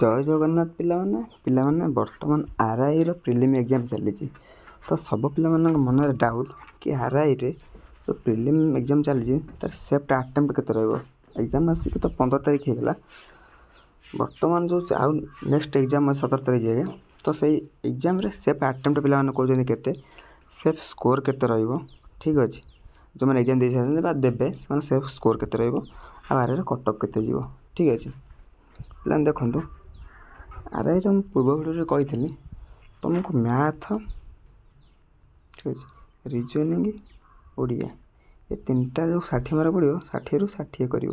जय जगन्नाथ पिलामाने बर्तमान आरआई रो prelim exam चली तो सब पिला मन डाउट कि आरआई रे जो प्रिलिम एग्जाम चली तार सेफ्ट आटेम्प्ट केते रहइबो। एग्जाम आसिक तो 15 तारिख हो गला बर्तमान जो आउ नेक्स्ट एग्जाम 17 तारिख जाए तो सही एग्जाम रे सेफ्ट आटेम्प्ट पिला माने कहउजनी केते सेफ स्कोर केते रहइबो। ठीक अछि जो माने एग्जाम दे सारन बा देबे माने सेफ स्कोर केते रहइबो आ आरआई रे कट ऑफ केते जीवो। ठीक अछि पिला देखंतु आरआई रे पूर्व वीडियो कही तुमको मैथ ठीक अच्छे रिजनिंग ओडिया ये तीनटा जो 60 मार्क पड़ो 60 रु 60 कर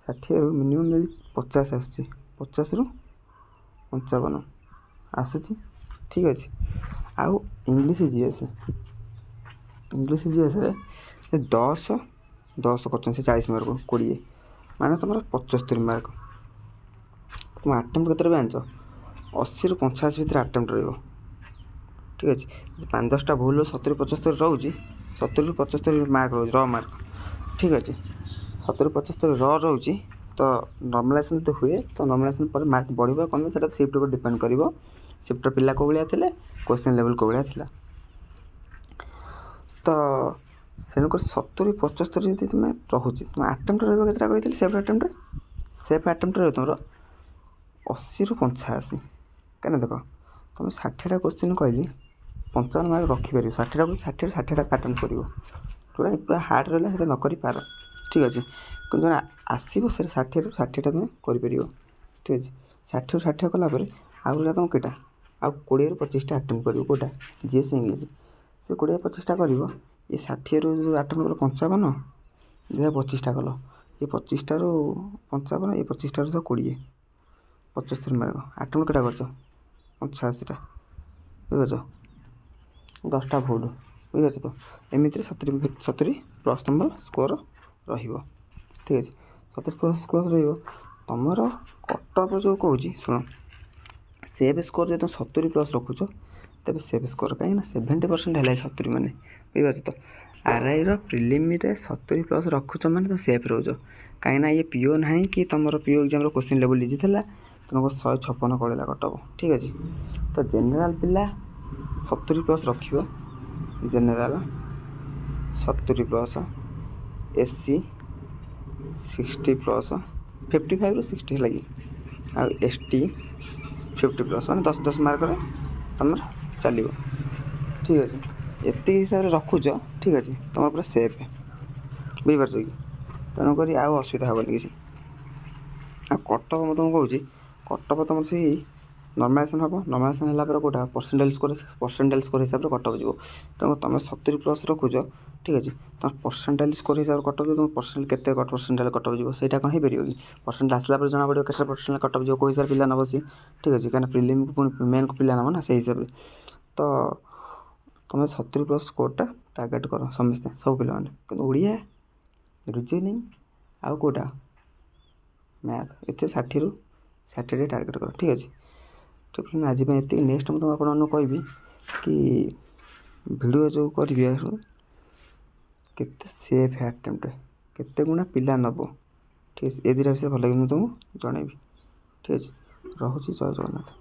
60 रु मिनिमम यदि 50 आस 50 रु 55 आसूँ। ठीक अच्छे आउ इंग्लिश जीएस रे 10 10 कर 40 मार्क 20 माने तुम 75 मार्क तुम आटेम्प्ट केते जानच 80 रु 85 भितर आटेम्प्ट रहिबो। ठीक अच्छे 5-10टा भूल 70 75 रोचे 70 रु 75 मार्क रोज र मार्क। ठीक अच्छे 70 रु 75 रोचे तो नॉर्मलाइजेशन तो हुए तो नॉर्मलाइजेशन पर मार्क बढ़िबो कम से शिफ्ट पर डिपेंड करिवो। शिफ्ट पिला को भलिया थिले क्वेश्चन लेवल को भलिया थिला तो सेनुकर 70 75 यदि तुम रहुची तुम आटेम्प्ट रहइबो केतरा कहितले सेफ आटेम्प्ट रहइबो तुमरो 80 रु 85 कहना देख तुम 60टा क्वेश्चन कहली 55 मार्क रखिपार 60टा 60टा आटेम्प्ट कर जोड़ा पूरा हार्ड रहा है न कर पार। ठीक अच्छे कि आसो से 60 रु 60टा तुम कर। ठीक अच्छे 60 रु 60 कलापर आगे तुम कईटा आउ 20 रु 25टा आटेम्प्ट कर कौटा जीएस इंग्लिश से 20 25टा कर ये 60 रु आटेम्प्ट कर 55 देखा 25टा कल ये 25टा रु 55 ये 25टा रु 20 75 मार्क आटेम्प्ट केटा कर 85टा बुझ 10टा भूल बुझे तो एमती 70 प्लस तुम स्कोर रहिबो। ठीक अच्छे 70 प्लस स्कोर रहिबो तुमर कटअप जो कहूँ शुण सेफ स्कोर जो तुम 70 प्लस रखुच तेज सेफ स्कोर कहीं 70% है 70 माने बुझे तो आरआई रो प्रिलिम रे 70 प्लस रखुच माने तुम सेफ रोज कहीं ये पीओ ना कि तुम PO exam question level easy था तुमको 156 कड़ा कटअप। ठीक अच्छे तो जेनेराल पिला 70 प्लस रखियो जेनेराल 70 प्लस एससी 60 प्लस 55 रु 60 लगी आ एसटी 50 प्लस मैंने 10 मार्क तुम चलो। ठीक अच्छे एत हिसाब से रखुच। ठीक अच्छे तुम पूरा सेफ बुझीपार कि तेणुक असुविधा हेनी किसी आ कटअप मैं तुमको कहूँ कटअप तुम से नॉर्मलाइजेशन हम नॉर्मलाइजेशन है कौटा परसेंटेज स्कोर हिसाब से कटअप जीव तेनाली तुम 70 प्लस रखुच। ठीक अच्छे तुम परसेंटेज स्कोर हिसाब से कटअप तुम परसेंट के परसेंटेज कटअप जीव से कौन हो पार कि परसेंट आसला जना पड़ो कैसे परसेंट कटअप जीव कौ हिसाब पिला नब सी। ठीक अच्छे कहीं प्रिलिम को मेन को पिला नब ना से हिसाब से तो तुम 70 प्लस स्कोरटा टार्गेट कर समस्ते सब पिला ओडिया रिजनिंग आउ कौटा मैथ ये 60 रु 60 टार्गेट कर। ठीक अच्छे तो आज ये नेक्स्ट मुझे आपको कहबी कि वीडियो जो करी केते सेफ आटेम्प्ट केते गुणा पिला नब। ठीक है ये दुटा विषय भल लगे मुझे तुमको जनइबी। ठीक अच्छे रोचे जय जगन्नाथ।